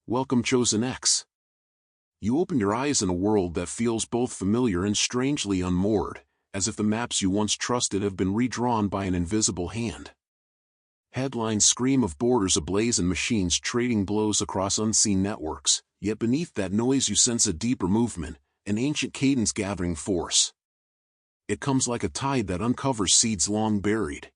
Welcome, Chosen X. You open your eyes in a world that feels both familiar and strangely unmoored, as if the maps you once trusted have been redrawn by an invisible hand. Headlines scream of borders ablaze and machines trading blows across unseen networks, yet beneath that noise you sense a deeper movement, an ancient cadence gathering force. It comes like a tide that uncovers seeds long buried.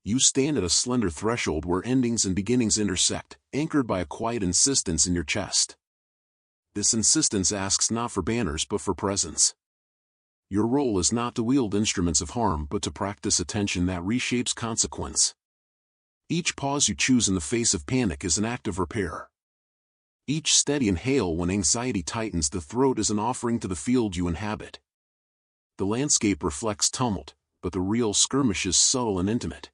You stand at a slender threshold where endings and beginnings intersect, anchored by a quiet insistence in your chest. This insistence asks not for banners but for presence. Your role is not to wield instruments of harm but to practice attention that reshapes consequence. Each pause you choose in the face of panic is an act of repair. Each steady inhale when anxiety tightens the throat is an offering to the field you inhabit. The landscape reflects tumult, but the real skirmish is subtle and intimate.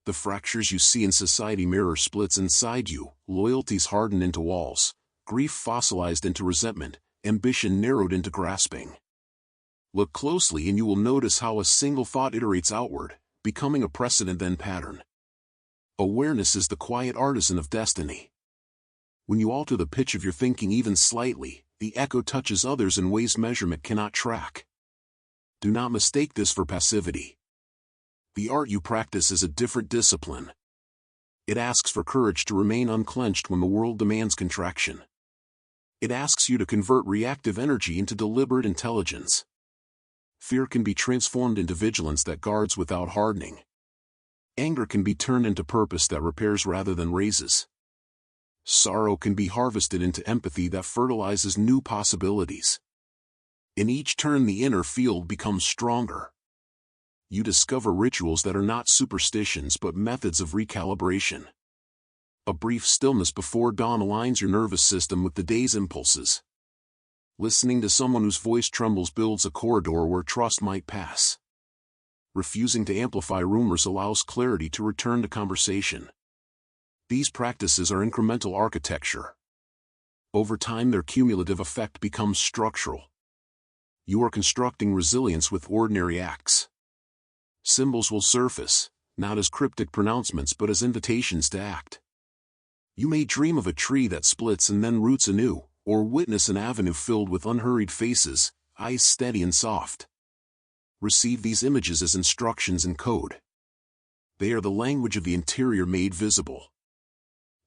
The fractures you see in society mirror splits inside you, loyalties hardened into walls, grief fossilized into resentment, ambition narrowed into grasping. Look closely and you will notice how a single thought iterates outward, becoming a precedent then pattern. Awareness is the quiet artisan of destiny. When you alter the pitch of your thinking even slightly, the echo touches others in ways measurement cannot track. Do not mistake this for passivity. The art you practice is a different discipline. It asks for courage to remain unclenched when the world demands contraction. It asks you to convert reactive energy into deliberate intelligence. Fear can be transformed into vigilance that guards without hardening. Anger can be turned into purpose that repairs rather than raises. Sorrow can be harvested into empathy that fertilizes new possibilities. In each turn the inner field becomes stronger. You discover rituals that are not superstitions but methods of recalibration. A brief stillness before dawn aligns your nervous system with the day's impulses. Listening to someone whose voice trembles builds a corridor where trust might pass. Refusing to amplify rumors allows clarity to return to conversation. These practices are incremental architecture. Over time their cumulative effect becomes structural. You are constructing resilience with ordinary acts. Symbols will surface, not as cryptic pronouncements but as invitations to act. You may dream of a tree that splits and then roots anew, or witness an avenue filled with unhurried faces, eyes steady and soft. Receive these images as instructions in code. They are the language of the interior made visible.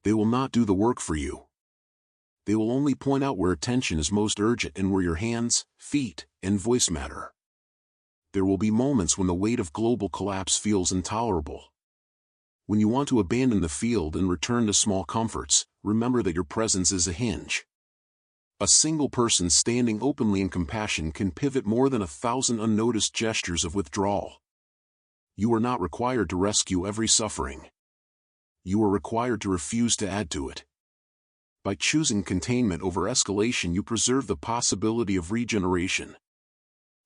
They will not do the work for you. They will only point out where attention is most urgent and where your hands, feet, and voice matter. There will be moments when the weight of global collapse feels intolerable. When you want to abandon the field and return to small comforts, remember that your presence is a hinge. A single person standing openly in compassion can pivot more than 1,000 unnoticed gestures of withdrawal. You are not required to rescue every suffering. You are required to refuse to add to it. By choosing containment over escalation you preserve the possibility of regeneration.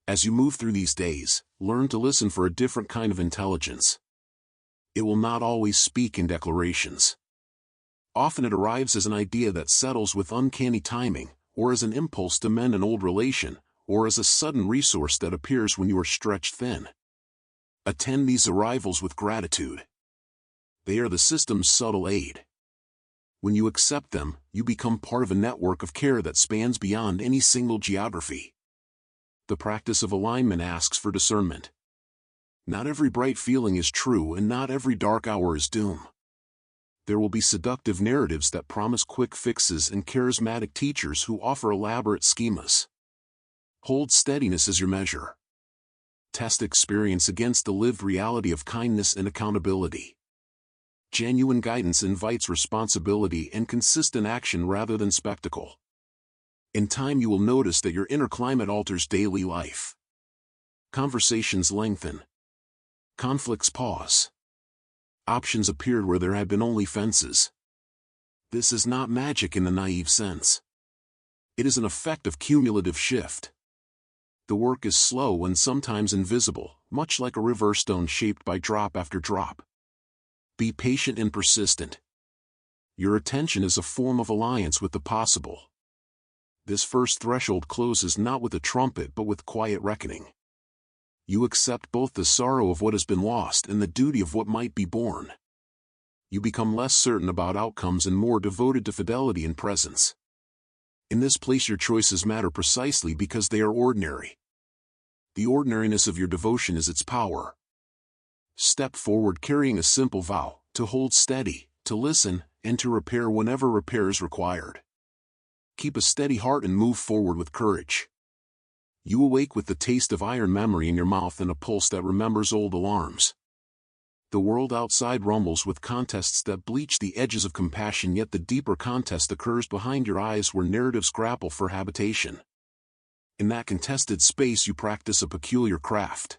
As you move through these days, learn to listen for a different kind of intelligence. It will not always speak in declarations. Often it arrives as an idea that settles with uncanny timing, or as an impulse to mend an old relation, or as a sudden resource that appears when you are stretched thin. Attend these arrivals with gratitude. They are the system's subtle aid. When you accept them, you become part of a network of care that spans beyond any single geography. The practice of alignment asks for discernment. Not every bright feeling is true and not every dark hour is doom. There will be seductive narratives that promise quick fixes and charismatic teachers who offer elaborate schemas. Hold steadiness as your measure. Test experience against the lived reality of kindness and accountability. Genuine guidance invites responsibility and consistent action rather than spectacle. In time you will notice that your inner climate alters daily life. Conversations lengthen. Conflicts pause. Options appeared where there had been only fences. This is not magic in the naive sense. It is an effect of cumulative shift. The work is slow and sometimes invisible, much like a river stone shaped by drop after drop. Be patient and persistent. Your attention is a form of alliance with the possible. This first threshold closes not with a trumpet but with quiet reckoning. You accept both the sorrow of what has been lost and the duty of what might be born. You become less certain about outcomes and more devoted to fidelity and presence. In this place your choices matter precisely because they are ordinary. The ordinariness of your devotion is its power. Step forward carrying a simple vow, to hold steady, to listen, and to repair whenever repair is required. Keep a steady heart and move forward with courage. You awake with the taste of iron memory in your mouth and a pulse that remembers old alarms. The world outside rumbles with contests that bleach the edges of compassion, yet the deeper contest occurs behind your eyes where narratives grapple for habitation. In that contested space you practice a peculiar craft.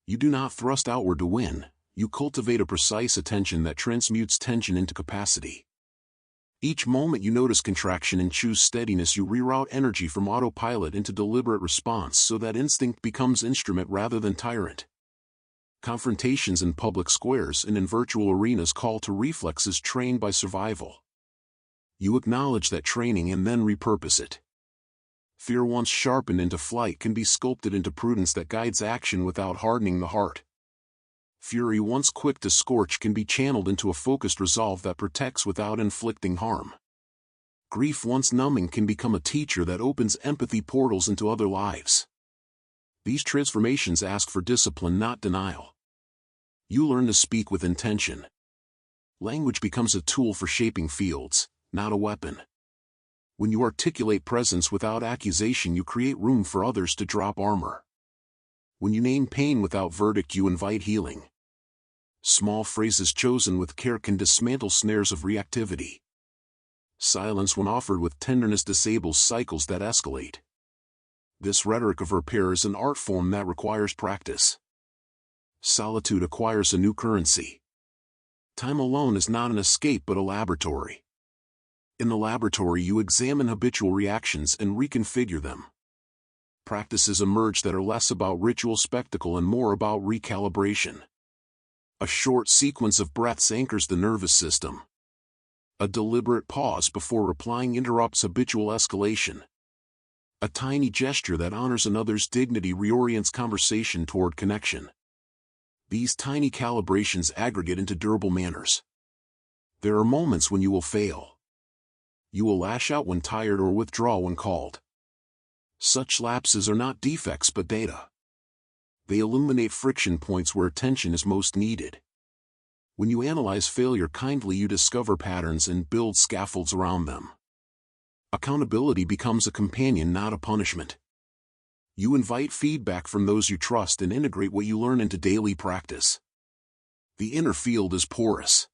You do not thrust outward to win, you cultivate a precise attention that transmutes tension into capacity. Each moment you notice contraction and choose steadiness, you reroute energy from autopilot into deliberate response so that instinct becomes instrument rather than tyrant. Confrontations in public squares and in virtual arenas call to reflexes trained by survival. You acknowledge that training and then repurpose it. Fear once sharpened into flight can be sculpted into prudence that guides action without hardening the heart. Fury once quick to scorch can be channeled into a focused resolve that protects without inflicting harm. Grief once numbing can become a teacher that opens empathy portals into other lives. These transformations ask for discipline, not denial. You learn to speak with intention. Language becomes a tool for shaping fields, not a weapon. When you articulate presence without accusation, you create room for others to drop armor. When you name pain without verdict, you invite healing. Small phrases chosen with care can dismantle snares of reactivity. Silence, when offered with tenderness, disables cycles that escalate. This rhetoric of repair is an art form that requires practice. Solitude acquires a new currency. Time alone is not an escape but a laboratory. In the laboratory you examine habitual reactions and reconfigure them. Practices emerge that are less about ritual spectacle and more about recalibration. A short sequence of breaths anchors the nervous system. A deliberate pause before replying interrupts habitual escalation. A tiny gesture that honors another's dignity reorients conversation toward connection. These tiny calibrations aggregate into durable manners. There are moments when you will fail. You will lash out when tired or withdraw when called. Such lapses are not defects but data. They illuminate friction points where attention is most needed. When you analyze failure kindly, you discover patterns and build scaffolds around them. Accountability becomes a companion, not a punishment. You invite feedback from those you trust and integrate what you learn into daily practice. The inner field is porous.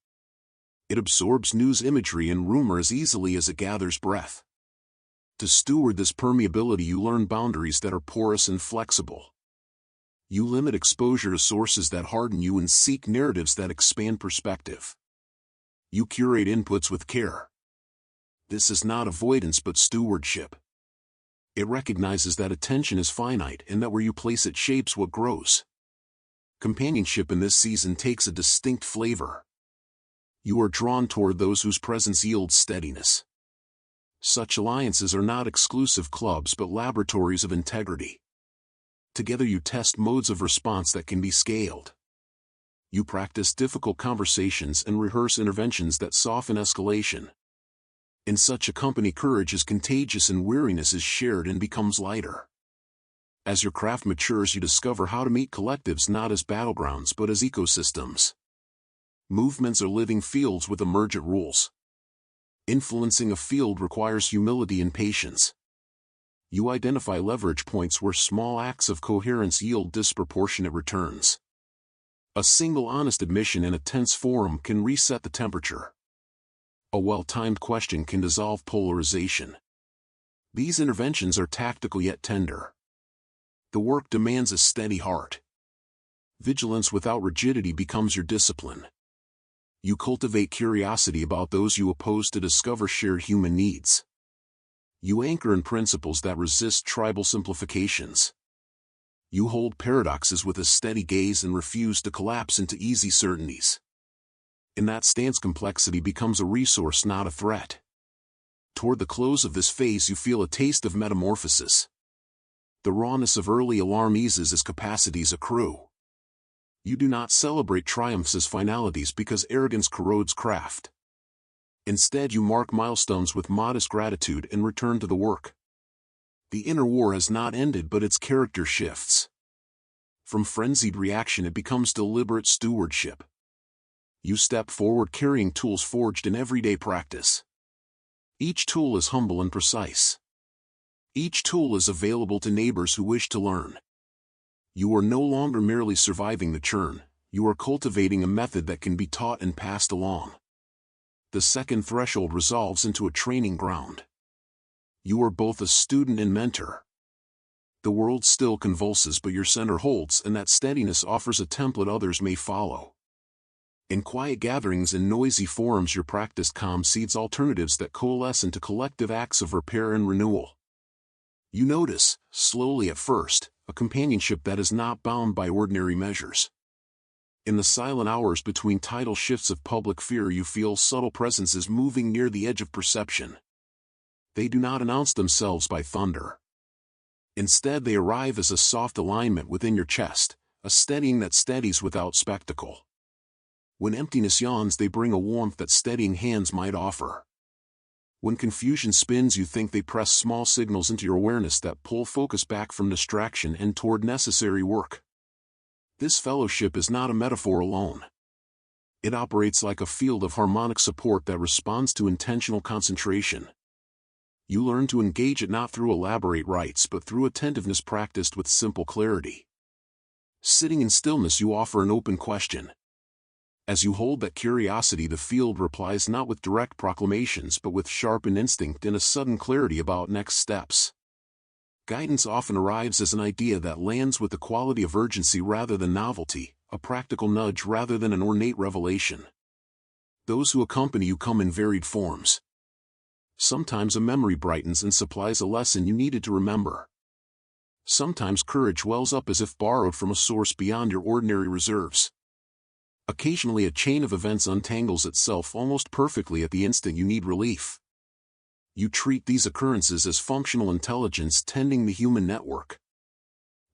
It absorbs news, imagery, and rumor as easily as it gathers breath. To steward this permeability, you learn boundaries that are porous and flexible. You limit exposure to sources that harden you and seek narratives that expand perspective. You curate inputs with care. This is not avoidance but stewardship. It recognizes that attention is finite and that where you place it shapes what grows. Companionship in this season takes a distinct flavor. You are drawn toward those whose presence yields steadiness. Such alliances are not exclusive clubs but laboratories of integrity. Together you test modes of response that can be scaled. You practice difficult conversations and rehearse interventions that soften escalation. In such a company, courage is contagious and weariness is shared and becomes lighter. As your craft matures, you discover how to meet collectives not as battlegrounds but as ecosystems. Movements are living fields with emergent rules. Influencing a field requires humility and patience. You identify leverage points where small acts of coherence yield disproportionate returns. A single honest admission in a tense forum can reset the temperature. A well-timed question can dissolve polarization. These interventions are tactical yet tender. The work demands a steady heart. Vigilance without rigidity becomes your discipline. You cultivate curiosity about those you oppose to discover shared human needs. You anchor in principles that resist tribal simplifications. You hold paradoxes with a steady gaze and refuse to collapse into easy certainties. In that stance, complexity becomes a resource, not a threat. Toward the close of this phase, you feel a taste of metamorphosis. The rawness of early alarm eases as capacities accrue. You do not celebrate triumphs as finalities because arrogance corrodes craft. Instead, you mark milestones with modest gratitude and return to the work. The inner war has not ended, but its character shifts. From frenzied reaction, it becomes deliberate stewardship. You step forward carrying tools forged in everyday practice. Each tool is humble and precise. Each tool is available to neighbors who wish to learn. You are no longer merely surviving the churn, you are cultivating a method that can be taught and passed along. The second threshold resolves into a training ground. You are both a student and mentor. The world still convulses, but your center holds, and that steadiness offers a template others may follow. In quiet gatherings and noisy forums, your practice calm seeds alternatives that coalesce into collective acts of repair and renewal. You notice, slowly at first, a companionship that is not bound by ordinary measures. In the silent hours between tidal shifts of public fear, you feel subtle presences moving near the edge of perception. They do not announce themselves by thunder. Instead, they arrive as a soft alignment within your chest, a steadying that steadies without spectacle. When emptiness yawns, they bring a warmth that steadying hands might offer. When confusion spins, you think they press small signals into your awareness that pull focus back from distraction and toward necessary work. This fellowship is not a metaphor alone. It operates like a field of harmonic support that responds to intentional concentration. You learn to engage it not through elaborate rites but through attentiveness practiced with simple clarity. Sitting in stillness, you offer an open question. As you hold that curiosity, the field replies not with direct proclamations but with sharpened instinct and a sudden clarity about next steps. Guidance often arrives as an idea that lands with the quality of urgency rather than novelty, a practical nudge rather than an ornate revelation. Those who accompany you come in varied forms. Sometimes a memory brightens and supplies a lesson you needed to remember. Sometimes courage wells up as if borrowed from a source beyond your ordinary reserves. Occasionally a chain of events untangles itself almost perfectly at the instant you need relief. You treat these occurrences as functional intelligence tending the human network.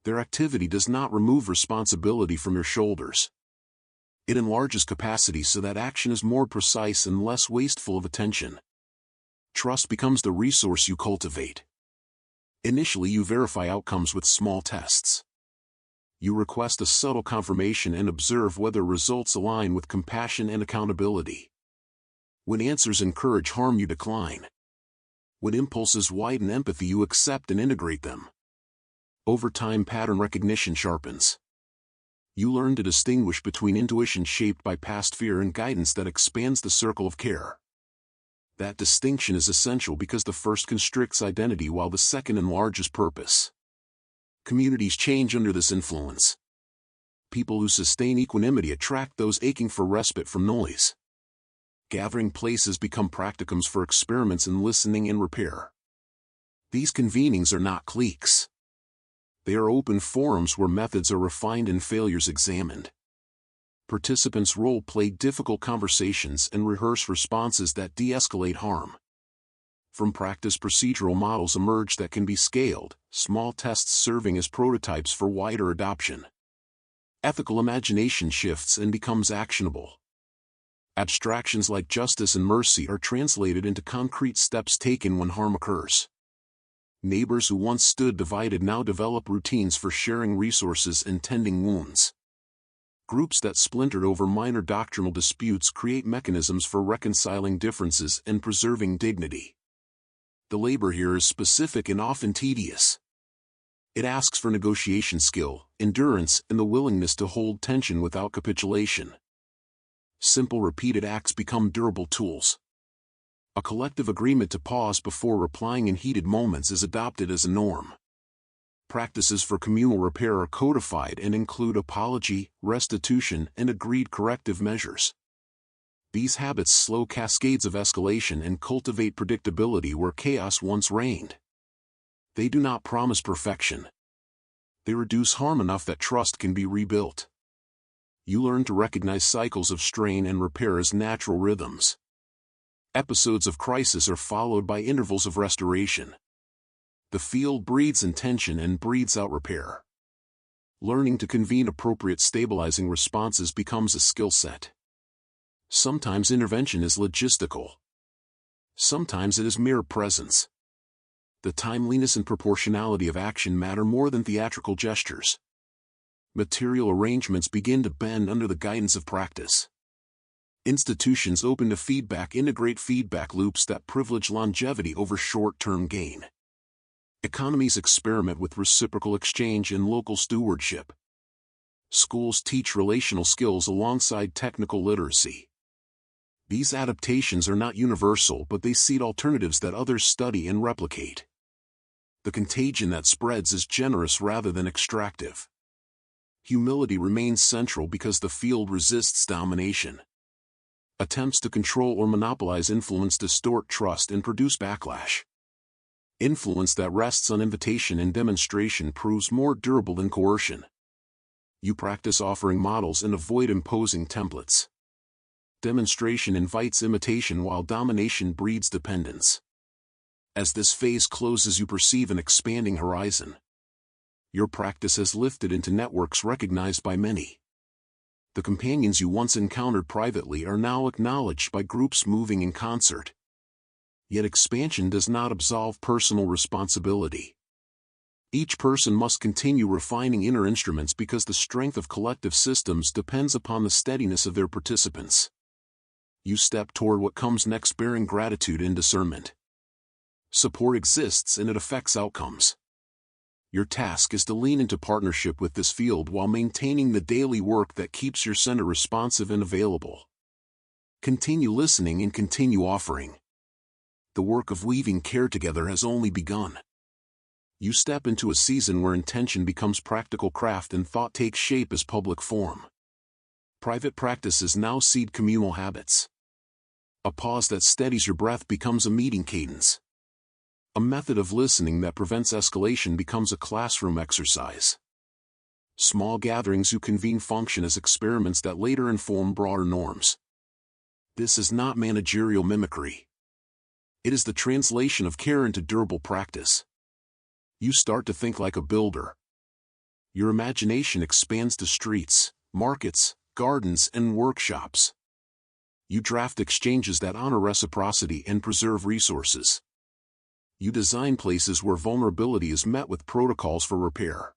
Their activity does not remove responsibility from your shoulders. It enlarges capacity so that action is more precise and less wasteful of attention. Trust becomes the resource you cultivate. Initially, you verify outcomes with small tests. You request a subtle confirmation and observe whether results align with compassion and accountability. When answers encourage harm, you decline. When impulses widen empathy, you accept and integrate them. Over time, pattern recognition sharpens. You learn to distinguish between intuition shaped by past fear and guidance that expands the circle of care. That distinction is essential because the first constricts identity while the second enlarges purpose. Communities change under this influence. People who sustain equanimity attract those aching for respite from noise. Gathering places become practicums for experiments in listening and repair. These convenings are not cliques. They are open forums where methods are refined and failures examined. Participants role-play difficult conversations and rehearse responses that de-escalate harm. From practice, procedural models emerge that can be scaled, small tests serving as prototypes for wider adoption. Ethical imagination shifts and becomes actionable. Abstractions like justice and mercy are translated into concrete steps taken when harm occurs. Neighbors who once stood divided now develop routines for sharing resources and tending wounds. Groups that splintered over minor doctrinal disputes create mechanisms for reconciling differences and preserving dignity. The labor here is specific and often tedious. It asks for negotiation skill, endurance, and the willingness to hold tension without capitulation. Simple repeated acts become durable tools. A collective agreement to pause before replying in heated moments is adopted as a norm. Practices for communal repair are codified and include apology, restitution, and agreed corrective measures. These habits slow cascades of escalation and cultivate predictability where chaos once reigned. They do not promise perfection. They reduce harm enough that trust can be rebuilt. You learn to recognize cycles of strain and repair as natural rhythms. Episodes of crisis are followed by intervals of restoration. The field breathes intention and breathes out repair. Learning to convene appropriate stabilizing responses becomes a skill set. Sometimes intervention is logistical. Sometimes it is mere presence. The timeliness and proportionality of action matter more than theatrical gestures. Material arrangements begin to bend under the guidance of practice. Institutions open to feedback integrate feedback loops that privilege longevity over short-term gain. Economies experiment with reciprocal exchange and local stewardship. Schools teach relational skills alongside technical literacy. These adaptations are not universal, but they seed alternatives that others study and replicate. The contagion that spreads is generous rather than extractive. Humility remains central because the field resists domination. Attempts to control or monopolize influence distort trust and produce backlash. Influence that rests on invitation and demonstration proves more durable than coercion. You practice offering models and avoid imposing templates. Demonstration invites imitation while domination breeds dependence. As this phase closes, you perceive an expanding horizon. Your practice has lifted into networks recognized by many. The companions you once encountered privately are now acknowledged by groups moving in concert. Yet expansion does not absolve personal responsibility. Each person must continue refining inner instruments because the strength of collective systems depends upon the steadiness of their participants. You step toward what comes next bearing gratitude and discernment. Support exists and it affects outcomes. Your task is to lean into partnership with this field while maintaining the daily work that keeps your center responsive and available. Continue listening and continue offering. The work of weaving care together has only begun. You step into a season where intention becomes practical craft and thought takes shape as public form. Private practices now seed communal habits. A pause that steadies your breath becomes a meeting cadence. A method of listening that prevents escalation becomes a classroom exercise. Small gatherings you convene function as experiments that later inform broader norms. This is not managerial mimicry. It is the translation of care into durable practice. You start to think like a builder. Your imagination expands to streets, markets, gardens, and workshops. You draft exchanges that honor reciprocity and preserve resources. You design places where vulnerability is met with protocols for repair.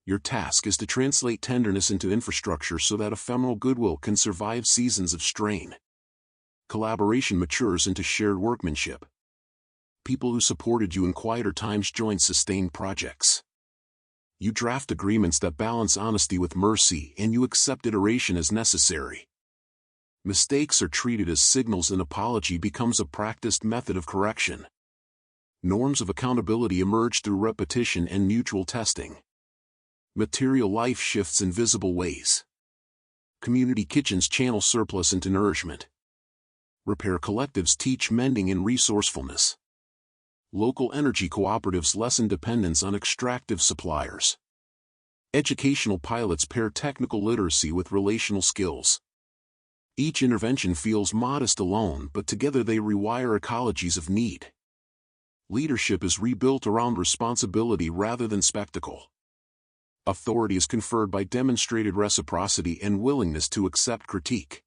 Your task is to translate tenderness into infrastructure so that ephemeral goodwill can survive seasons of strain. Collaboration matures into shared workmanship. People who supported you in quieter times join sustained projects. You draft agreements that balance honesty with mercy, and you accept iteration as necessary. Mistakes are treated as signals and apology becomes a practiced method of correction. Norms of accountability emerge through repetition and mutual testing. Material life shifts in visible ways. Community kitchens channel surplus into nourishment. Repair collectives teach mending and resourcefulness. Local energy cooperatives lessen dependence on extractive suppliers. Educational pilots pair technical literacy with relational skills. Each intervention feels modest alone, but together they rewire ecologies of need. Leadership is rebuilt around responsibility rather than spectacle. Authority is conferred by demonstrated reciprocity and willingness to accept critique.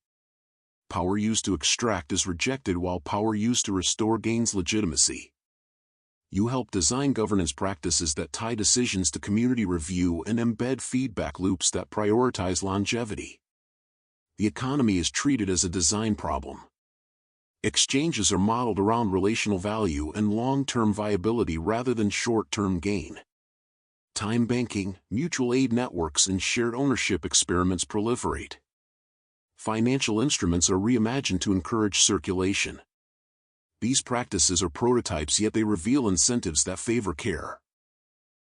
Power used to extract is rejected while power used to restore gains legitimacy. You help design governance practices that tie decisions to community review and embed feedback loops that prioritize longevity. The economy is treated as a design problem. Exchanges are modeled around relational value and long-term viability rather than short-term gain. Time banking, mutual aid networks, and shared ownership experiments proliferate. Financial instruments are reimagined to encourage circulation. These practices are prototypes, yet they reveal incentives that favor care.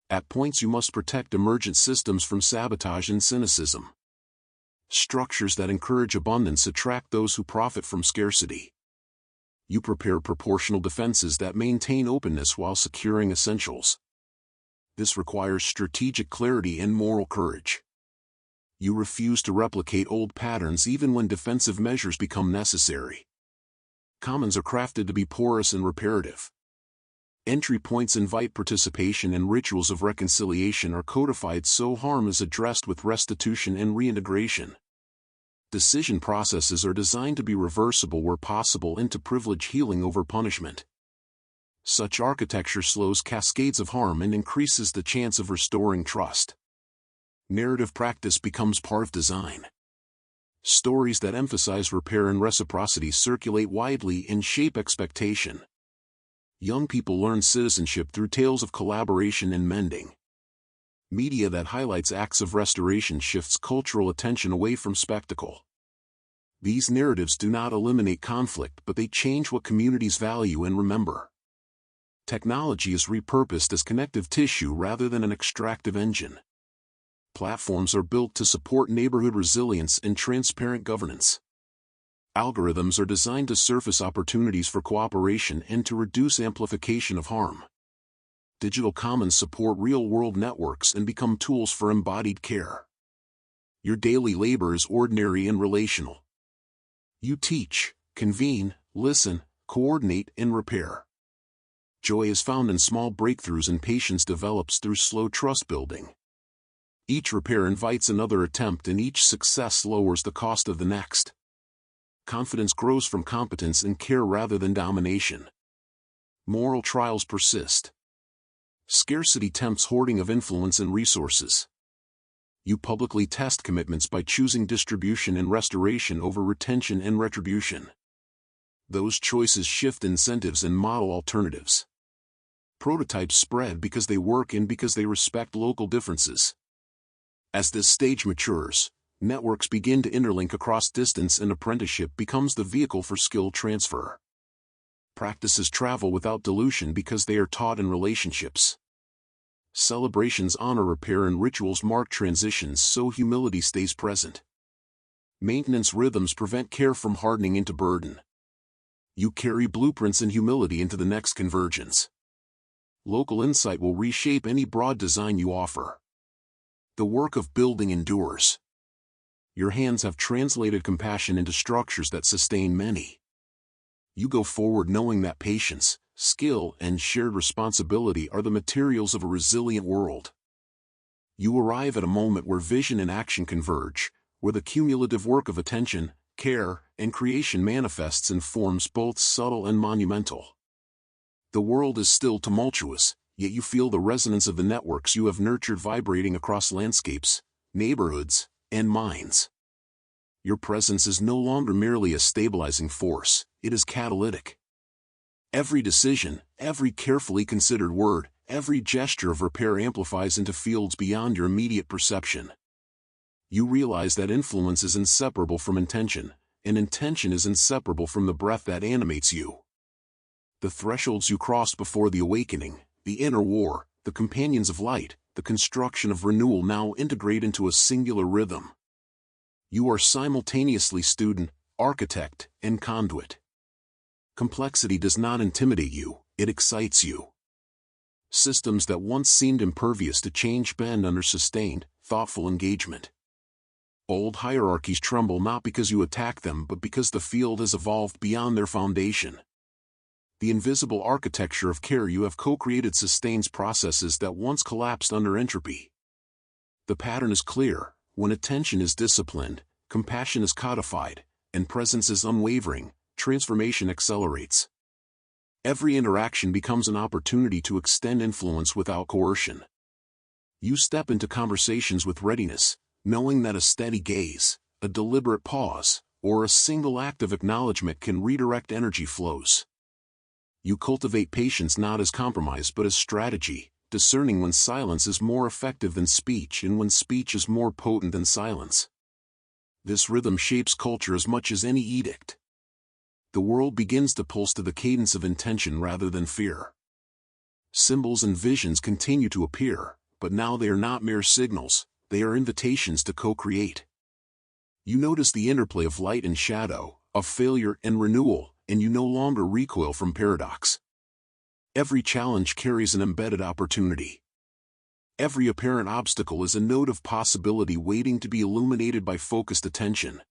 At points you must protect emergent systems from sabotage and cynicism. Structures that encourage abundance attract those who profit from scarcity. You prepare proportional defenses that maintain openness while securing essentials. This requires strategic clarity and moral courage. You refuse to replicate old patterns even when defensive measures become necessary. Commons are crafted to be porous and reparative. Entry points invite participation, and rituals of reconciliation are codified so harm is addressed with restitution and reintegration. Decision processes are designed to be reversible where possible and to privilege healing over punishment. Such architecture slows cascades of harm and increases the chance of restoring trust. Narrative practice becomes part of design. Stories that emphasize repair and reciprocity circulate widely and shape expectation. Young people learn citizenship through tales of collaboration and mending. Media that highlights acts of restoration shifts cultural attention away from spectacle. These narratives do not eliminate conflict, but they change what communities value and remember. Technology is repurposed as connective tissue rather than an extractive engine. Platforms are built to support neighborhood resilience and transparent governance. Algorithms are designed to surface opportunities for cooperation and to reduce amplification of harm. Digital commons support real-world networks and become tools for embodied care. Your daily labor is ordinary and relational. You teach, convene, listen, coordinate, and repair. Joy is found in small breakthroughs, and patience develops through slow trust building. Each repair invites another attempt, and each success lowers the cost of the next. Confidence grows from competence and care rather than domination. Moral trials persist. Scarcity tempts hoarding of influence and resources. You publicly test commitments by choosing distribution and restoration over retention and retribution. Those choices shift incentives and model alternatives. Prototypes spread because they work and because they respect local differences. As this stage matures, networks begin to interlink across distance, and apprenticeship becomes the vehicle for skill transfer. Practices travel without dilution because they are taught in relationships. Celebrations honor repair and rituals mark transitions so humility stays present. Maintenance rhythms prevent care from hardening into burden. You carry blueprints and humility into the next convergence. Local insight will reshape any broad design you offer. The work of building endures. Your hands have translated compassion into structures that sustain many. You go forward knowing that patience, skill, and shared responsibility are the materials of a resilient world. You arrive at a moment where vision and action converge, where the cumulative work of attention, care, and creation manifests in forms both subtle and monumental. The world is still tumultuous, yet you feel the resonance of the networks you have nurtured vibrating across landscapes, neighborhoods, and minds. Your presence is no longer merely a stabilizing force, it is catalytic. Every decision, every carefully considered word, every gesture of repair amplifies into fields beyond your immediate perception. You realize that influence is inseparable from intention, and intention is inseparable from the breath that animates you. The thresholds you crossed before the awakening, the inner war, the companions of light, the construction of renewal now integrate into a singular rhythm. You are simultaneously student, architect, and conduit. Complexity does not intimidate you, it excites you. Systems that once seemed impervious to change bend under sustained, thoughtful engagement. Old hierarchies tremble not because you attack them but because the field has evolved beyond their foundation. The invisible architecture of care you have co-created sustains processes that once collapsed under entropy. The pattern is clear: when attention is disciplined, compassion is codified, and presence is unwavering, transformation accelerates. Every interaction becomes an opportunity to extend influence without coercion. You step into conversations with readiness, knowing that a steady gaze, a deliberate pause, or a single act of acknowledgement can redirect energy flows. You cultivate patience not as compromise but as strategy, discerning when silence is more effective than speech and when speech is more potent than silence. This rhythm shapes culture as much as any edict. The world begins to pulse to the cadence of intention rather than fear. Symbols and visions continue to appear, but now they are not mere signals, they are invitations to co-create. You notice the interplay of light and shadow, of failure and renewal, and you no longer recoil from paradox. Every challenge carries an embedded opportunity. Every apparent obstacle is a node of possibility waiting to be illuminated by focused attention.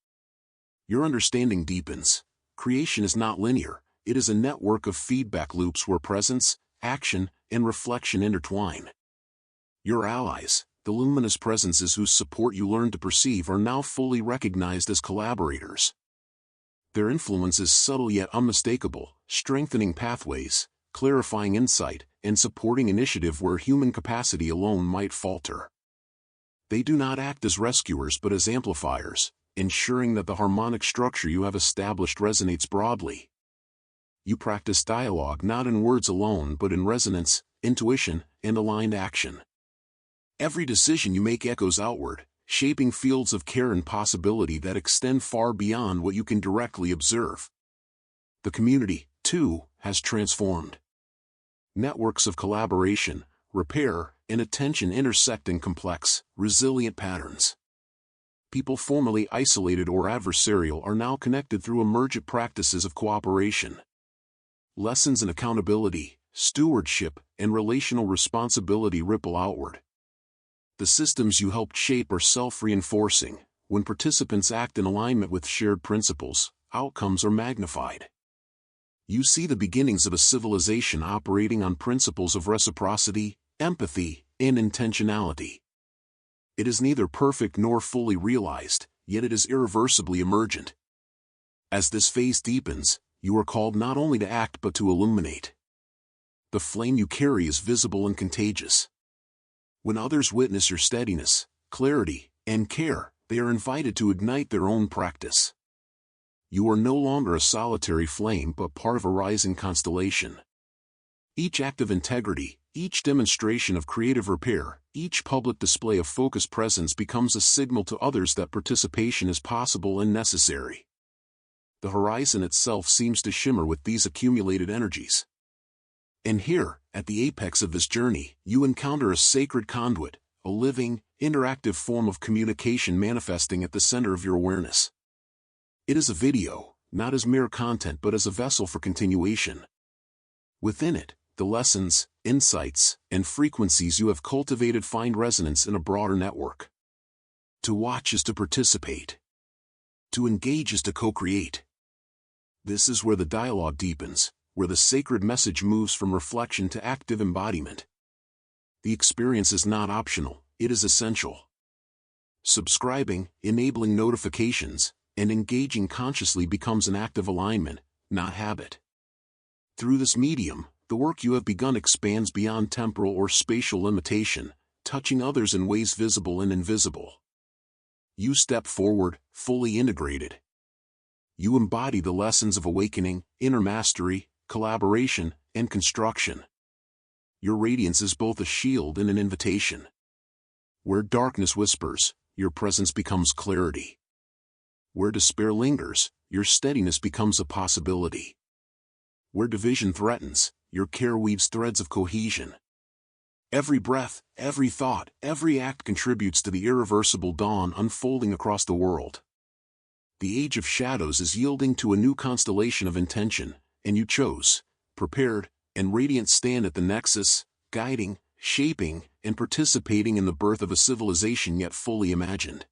Your understanding deepens. Creation is not linear, it is a network of feedback loops where presence, action, and reflection intertwine. Your allies, the luminous presences whose support you learn to perceive, are now fully recognized as collaborators. Their influence is subtle yet unmistakable, strengthening pathways, clarifying insight, and supporting initiative where human capacity alone might falter. They do not act as rescuers but as amplifiers, ensuring that the harmonic structure you have established resonates broadly. You practice dialogue not in words alone but in resonance, intuition, and aligned action. Every decision you make echoes outward, shaping fields of care and possibility that extend far beyond what you can directly observe. The community, too, has transformed. Networks of collaboration, repair, and attention intersect in complex, resilient patterns. People formerly isolated or adversarial are now connected through emergent practices of cooperation. Lessons in accountability, stewardship, and relational responsibility ripple outward. The systems you helped shape are self-reinforcing. When participants act in alignment with shared principles, outcomes are magnified. You see the beginnings of a civilization operating on principles of reciprocity, empathy, and intentionality. It is neither perfect nor fully realized, yet it is irreversibly emergent. As this phase deepens, you are called not only to act but to illuminate. The flame you carry is visible and contagious. When others witness your steadiness, clarity, and care, they are invited to ignite their own practice. You are no longer a solitary flame but part of a rising constellation. Each act of integrity, each demonstration of creative repair, each public display of focused presence becomes a signal to others that participation is possible and necessary. The horizon itself seems to shimmer with these accumulated energies. And here, at the apex of this journey, you encounter a sacred conduit, a living, interactive form of communication manifesting at the center of your awareness. It is a video, not as mere content but as a vessel for continuation. Within it, the lessons, insights, and frequencies you have cultivated find resonance in a broader network. To watch is to participate. To engage is to co-create. This is where the dialogue deepens, where the sacred message moves from reflection to active embodiment. The experience is not optional, it is essential. Subscribing, enabling notifications, and engaging consciously becomes an act of alignment, not habit. Through this medium, the work you have begun expands beyond temporal or spatial limitation, touching others in ways visible and invisible. You step forward, fully integrated. You embody the lessons of awakening, inner mastery, collaboration, and construction. Your radiance is both a shield and an invitation. Where darkness whispers, your presence becomes clarity. Where despair lingers, your steadiness becomes a possibility. Where division threatens, your care weaves threads of cohesion. Every breath, every thought, every act contributes to the irreversible dawn unfolding across the world. The age of shadows is yielding to a new constellation of intention, and you chose, prepared, and radiant stand at the nexus, guiding, shaping, and participating in the birth of a civilization yet fully imagined.